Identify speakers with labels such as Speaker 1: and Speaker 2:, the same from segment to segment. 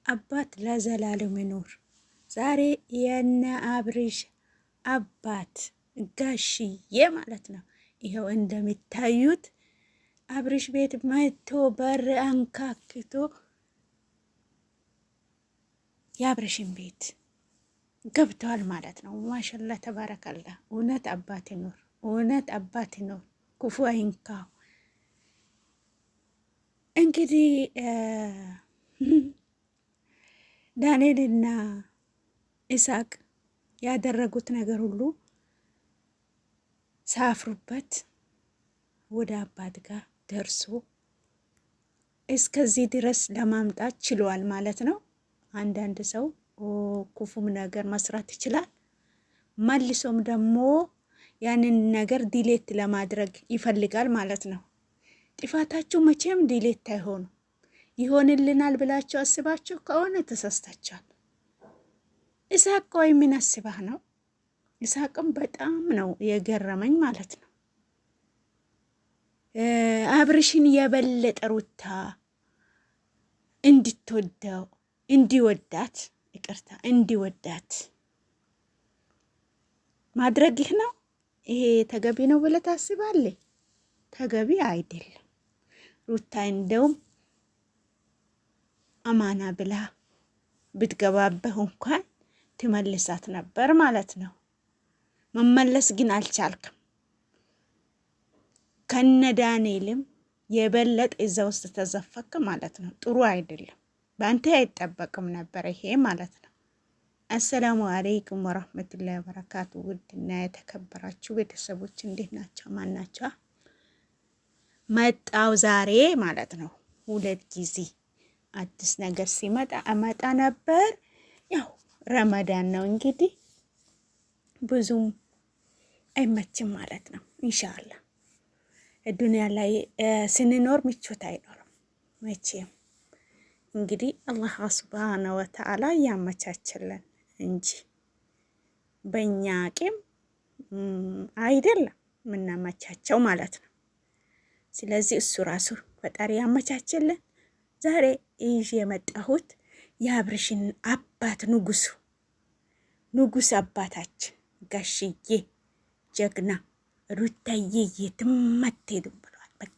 Speaker 1: አባት ለዘላለም ይኖር። ዛሬ የነ አብርሽ አባት ጋሽዬ ማለት ነው። ይኸው እንደሚታዩት አብርሽ ቤት መጥቶ በር አንካክቶ የአብርሽን ቤት ገብተዋል ማለት ነው። ማሻላ ተባረከላ። እውነት አባት ይኖር፣ እውነት አባት ይኖር፣ ክፉ አይንካው። እንግዲህ ዳንኤልና ኢሳቅ ያደረጉት ነገር ሁሉ ሳፍሩበት ወደ አባት ጋር ደርሶ እስከዚህ ድረስ ለማምጣት ችሏል ማለት ነው። አንዳንድ ሰው ክፉም ነገር መስራት ይችላል፣ መልሶም ደግሞ ያንን ነገር ዲሌት ለማድረግ ይፈልጋል ማለት ነው። ጥፋታችሁ መቼም ዲሌት አይሆኑ። ይሆንልናል ብላችሁ አስባችሁ ከሆነ ተሳስታችኋል። ኢሳቅ ቆይ ምን አስባህ ነው? ኢሳቅም በጣም ነው የገረመኝ ማለት ነው። አብርሽን የበለጠ ሩታ እንድትወደው እንዲወዳት እንዲወዳት ማድረግህ ነው። ይሄ ተገቢ ነው ብለህ ታስባለህ? ተገቢ አይደለም። ሩታ እንደውም አማና ብላ ብትገባበህ እንኳን ትመልሳት ነበር ማለት ነው። መመለስ ግን አልቻልክም። ከነ ዳንኤልም የበለጠ እዛ ውስጥ ተዘፈክ ማለት ነው። ጥሩ አይደለም። በአንተ አይጠበቅም ነበር ይሄ ማለት ነው። አሰላሙ አለይኩም ወራህመቱላሂ ወበረካቱ። ውድና የተከበራችሁ ቤተሰቦች እንዴት ናቸው? ማን ናቸው? መጣው ዛሬ ማለት ነው። 2 ጊዜ አዲስ ነገር ሲመጣ አመጣ ነበር። ያው ረመዳን ነው እንግዲህ ብዙም አይመችም ማለት ነው። ኢንሻአላህ ዱንያ ላይ ስንኖር ምቾት አይኖርም መቼም። እንግዲህ አላህ ሱብሃነሁ ወተዓላ ያመቻችልን እንጂ በእኛ አቅም አይደለም ምናመቻቸው ማለት ነው። ስለዚህ እሱ ራሱ ፈጣሪ ያመቻችልን። ዛሬ ይዤ የመጣሁት የአብርሽን አባት ንጉስ አባታችን ጋሽዬ ጀግና ሩታዬ የትም አትሄድም ብሏል። በቃ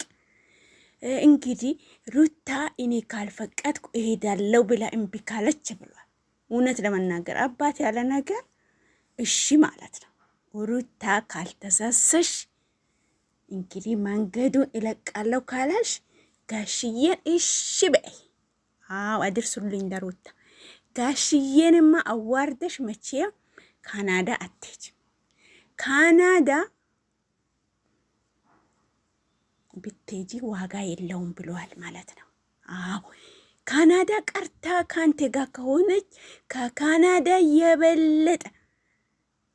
Speaker 1: እንግዲህ ሩታ እኔ ካልፈቀድኩ እሄዳለሁ ብላ እምቢ ካለች ብሏል። እውነት ለመናገር አባት ያለ ነገር እሺ ማለት ነው። ሩታ ካልተሳሰሽ እንግዲህ መንገዱን እለቃለሁ ካላልሽ ጋሽዬን እሺ በይ። አዎ አድርሱልኝ ለሩታ። ጋሽዬንማ አዋርደሽ መቼም ካናዳ አትሄጂም። ካናዳ ብትሄጂ ዋጋ የለውም ብለዋል ማለት ነው። አዎ ካናዳ ቀርታ ካንተ ጋር ከሆነች ከካናዳ የበለጠ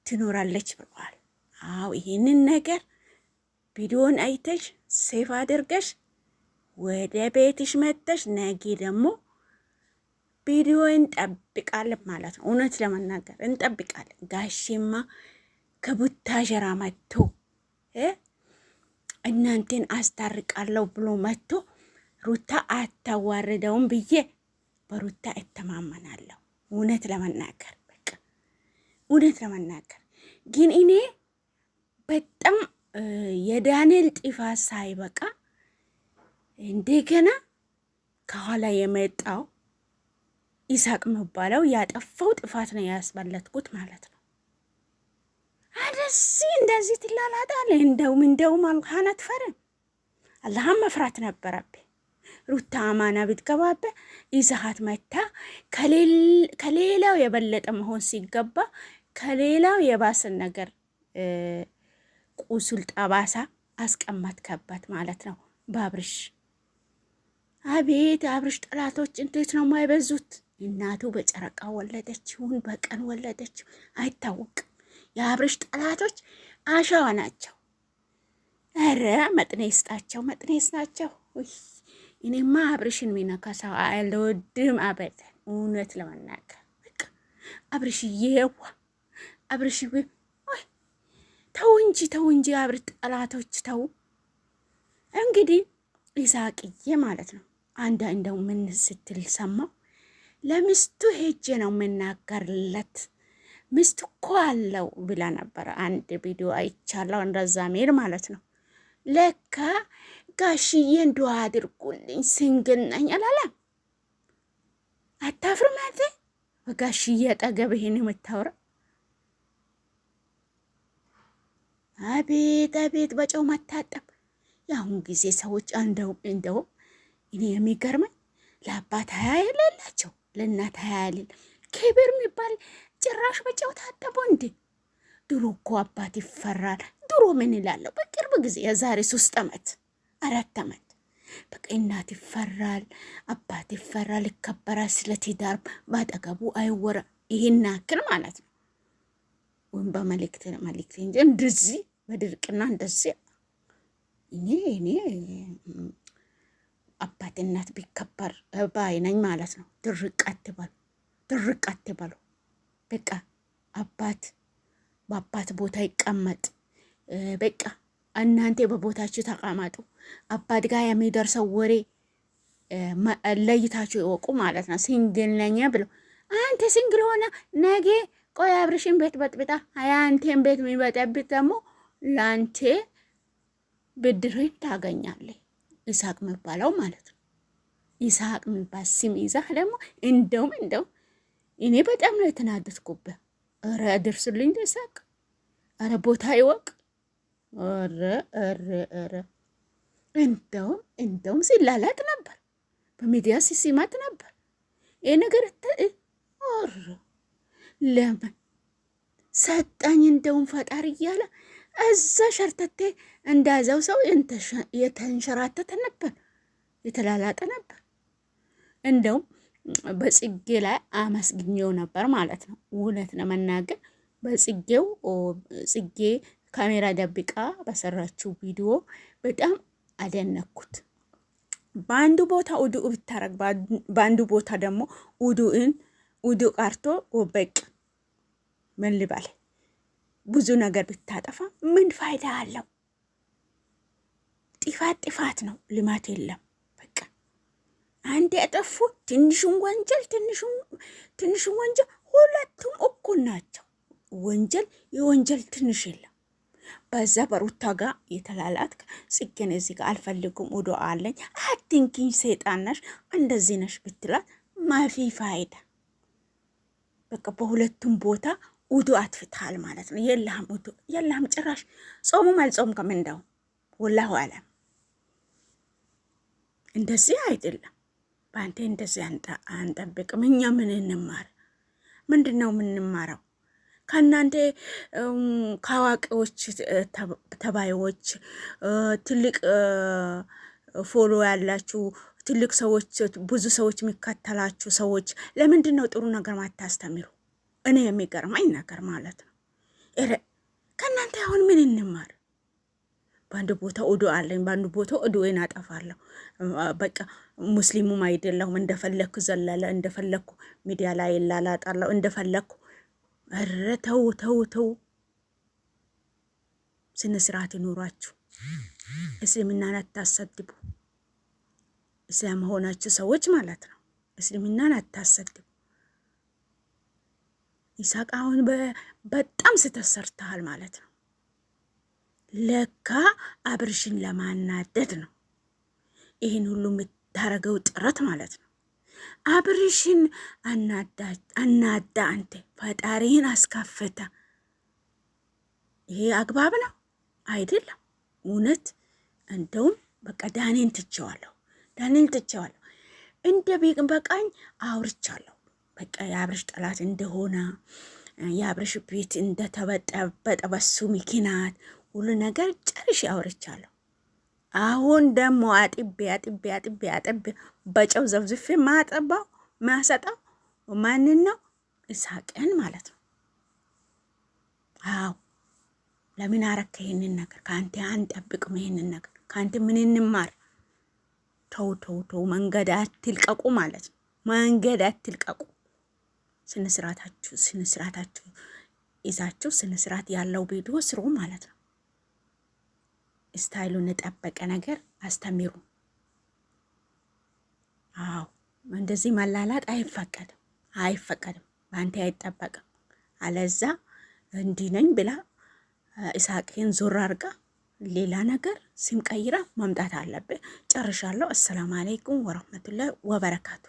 Speaker 1: ትኖራለች ብለዋል። አዎ ይሄንን ነገር ቪዲዮን አይተሽ ሴፍ አድርገሽ ወደ ቤትሽ መጥተሽ ነገ ደግሞ ቪዲዮ እንጠብቃለን ማለት ነው። እውነት ለመናገር እንጠብቃለን። ጋሽማ ከቡታጀራ መጥቶ እናንተን አስታርቃለሁ ብሎ መጥቶ ሩታ አታዋርደውም ብዬ በሩታ እተማመናለሁ። እውነት ለመናገር በቃ እውነት ለመናገር ግን እኔ በጣም የዳንኤል ጥፋት ሳይበቃ እንደገና ከኋላ የመጣው ኢሳቅ የሚባለው ያጠፋው ጥፋት ነው ያስበለጥኩት ማለት ነው። እንደዚህ ትላላጣለህ። እንደውም አላህን አትፈርም። አላህን መፍራት ነበረብህ። ሩታ አማና ብትገባብህ ይዘሃት መታ ከሌላው የበለጠ መሆን ሲገባ ከሌላው የባሰን ነገር ቁስል ጠባሳ አስቀመጥከባት ማለት ነው በአብርሽ። አቤት አብርሽ ጠላቶች እንዴት ነው የማይበዙት? እናቱ በጨረቃ ወለደች ይሁን በቀን ወለደች አይታወቅም። የአብርሽ ጠላቶች አሸዋ ናቸው። ኧረ መጥኔ ይስጣቸው፣ መጥኔ ይስጣቸው። እኔማ አብርሽን ሚነካ ሰው አልወድም አበደን። እውነት ለመናገር በቃ አብርሽዬዋ አብርሽዬ ተው እንጂ አብርሽ ጠላቶች ተው። እንግዲህ ኢሳቅዬ ማለት ነው እንደው ምን ስትል ሰማው ለሚስቱ ሄጄ ነው የምናገርለት ሚስት እኮ አለው ብላ ነበር። አንድ ቪዲዮ አይቻለሁ እንደዛ ሜል ማለት ነው። ለካ ጋሽዬን ዱዓ አድርጉልኝ ሲንግል ነኝ አላለም። አታፍርም አንተ በጋሽዬ አጠገብ ይሄን የምታወራ? አቤት አቤት በጨው መታጠብ። የአሁን ጊዜ ሰዎች እንደው እኔ የሚገርመኝ ለአባት ሀያ የሌላቸው ለእናት ሀያ የሌለ ክብር የሚባል ጭራሽ በጨው ታጠቡ እንዴ? ድሮ እኮ አባት ይፈራል። ድሮ ምን ይላለሁ በቅርብ ጊዜ የዛሬ 3 ዓመት 4 ዓመት በቃ እናት ይፈራል፣ አባት ይፈራል፣ ይከበራል። ስለ ትዳር ባጠገቡ አይወራ። ይሄን ያክል ማለት ነው። ወይም በመልእክት እንጂ እንደዚህ በድርቅና እንደዚህ እኔ አባት እናት ቢከበር ባይነኝ ማለት ነው። ድርቅ አትበሉ። በቃ አባት በአባት ቦታ ይቀመጥ። በቃ እናንተ በቦታችሁ ተቀመጡ። አባት ጋር የሚደርሰው ወሬ ለይታችሁ ይወቁ ማለት ነው። ሲንግል ነኝ ብሎ አንተ ሲንግል ሆነ ነገ ቆይ አብርሽን ቤት በጥብጣ አንተን ቤት የሚበጠብጥ ደግሞ ላንተ ብድርን ታገኛለህ። ይስሐቅ የሚባለው ማለት ነው። ይስሐቅ የሚባል ስም ይዛህ ደግሞ እንደው እኔ በጣም ነው የተናደድኩብህ። ኧረ ድርስልኝ ይስሐቅ፣ ኧረ ቦታ ይወቅ። ኧረ እንደውም ሲላላጥ ነበር፣ በሚዲያ ሲሲማት ነበር። ይህ ነገር ለምን ሰጠኝ እንደውም ፈጣሪ እያለ እዛ ሸርተቴ እንዳዘው ሰው የተንሸራተተ ነበር፣ የተላላጠ ነበር። እንደውም በጽጌ ላይ አመስግኘው ነበር ማለት ነው። እውነት ለመናገር ጽጌ ካሜራ ደብቃ በሰራችው ቪዲዮ በጣም አደነኩት። በአንዱ ቦታ ውዱእ ብታረግ፣ በአንዱ ቦታ ደግሞ ውዱእ ቀርቶ ወበቅ ምን ልበል ብዙ ነገር ብታጠፋ ምን ፋይዳ አለው? ጥፋት ነው፣ ልማት የለም። በቃ አንድ ያጠፉ ትንሹን ወንጀል ሁለቱም እኩል ናቸው። የወንጀል ትንሽ የለም። በዛ በሩታ ጋር የተላላት ጽጌን እዚህ ጋር አልፈልጉም ውዶ አለኝ አትንኪኝ፣ ሰይጣን ነሽ እንደዚህ ነሽ ብትላት ማፊ ፋይዳ። በቃ በሁለቱም ቦታ ውዱ አትፍታል ማለት ነው። የለህም ውዱ የለህም ጭራሽ። ጾሙም አልጾምክም እንደው ወላሁ አለም። እንደዚህ አይደለም። በአንተ እንደዚህ አንጠብቅም። እኛ ምን እንማር? ምንድን ነው የምንማረው? ከእናንተ ከአዋቂዎች ተባዮች፣ ትልቅ ፎሎ ያላችሁ ትልቅ ሰዎች፣ ብዙ ሰዎች የሚከተላችሁ ሰዎች ለምንድን ነው ጥሩ ነገር ማታስተምሩ? እኔ የሚገርመኝ ነገር ማለት ነው ከእናንተ አሁን ምን እንማር? በአንድ ቦታ ውዱ አለኝ፣ በአንድ ቦታ ውዱን አጠፋለሁ። በቃ ሙስሊሙም አይደለሁም። እንደፈለኩ ዘለለ፣ እንደፈለኩ ሚዲያ ላይ ላላጣለሁ፣ እንደፈለኩ። ኧረ ተው። ስነ ስርዓት ይኑራችሁ። እስልምናን አታሰድቡ። እስላም ሆናችሁ ሰዎች ማለት ነው እስልምናን አታሰድቡ። ይስሐቅ አሁን በጣም ስተሰርተሃል ማለት ነው። ለካ አብርሽን ለማናደድ ነው ይህን ሁሉ የምታረገው ጥረት ማለት ነው። አብርሽን አናዳ አንተ ፈጣሪህን አስከፍታ። ይሄ አግባብ ነው አይደለም? እውነት እንደውም በቃ ዳኔን ትቼዋለሁ። እንደ ቤቅን በቃኝ አውርቻለሁ። በቃ የአብርሽ ጠላት እንደሆነ የአብርሽ ቤት እንደተበጠበጠ በሱ ምክንያት ሁሉ ነገር ጨርሼ አውርቻለሁ። አሁን ደግሞ አጥቤ በጨው ዘብዝፌ ማሰጣው ማንን ነው? ይስሐቅን ማለት ነው። አዎ ለምን አረከ ይሄንን ነገር? ከአንተ አንጠብቅም ይሄንን ነገር። ከአንተ ምን እንማር? ተው መንገድ አትልቀቁ ማለት ነው። መንገድ አትልቀቁ። ስነስርዓታችሁ ይዛችሁ ስነስርዓት ያለው ቪዲዮ ስሩ ማለት ነው። ስታይሉን የጠበቀ ነገር አስተምሩ። አዎ እንደዚህ መላላጥ አይፈቀድም፣ በአንተ አይጠበቅም። አለዛ እንዲህ ነኝ ብላ ኢሳቅን ዞር አርጋ ሌላ ነገር ሲም ቀይራ መምጣት አለብህ። ጨርሻለሁ። አሰላሙ አለይኩም ወራህመቱላሂ ወበረካቱ።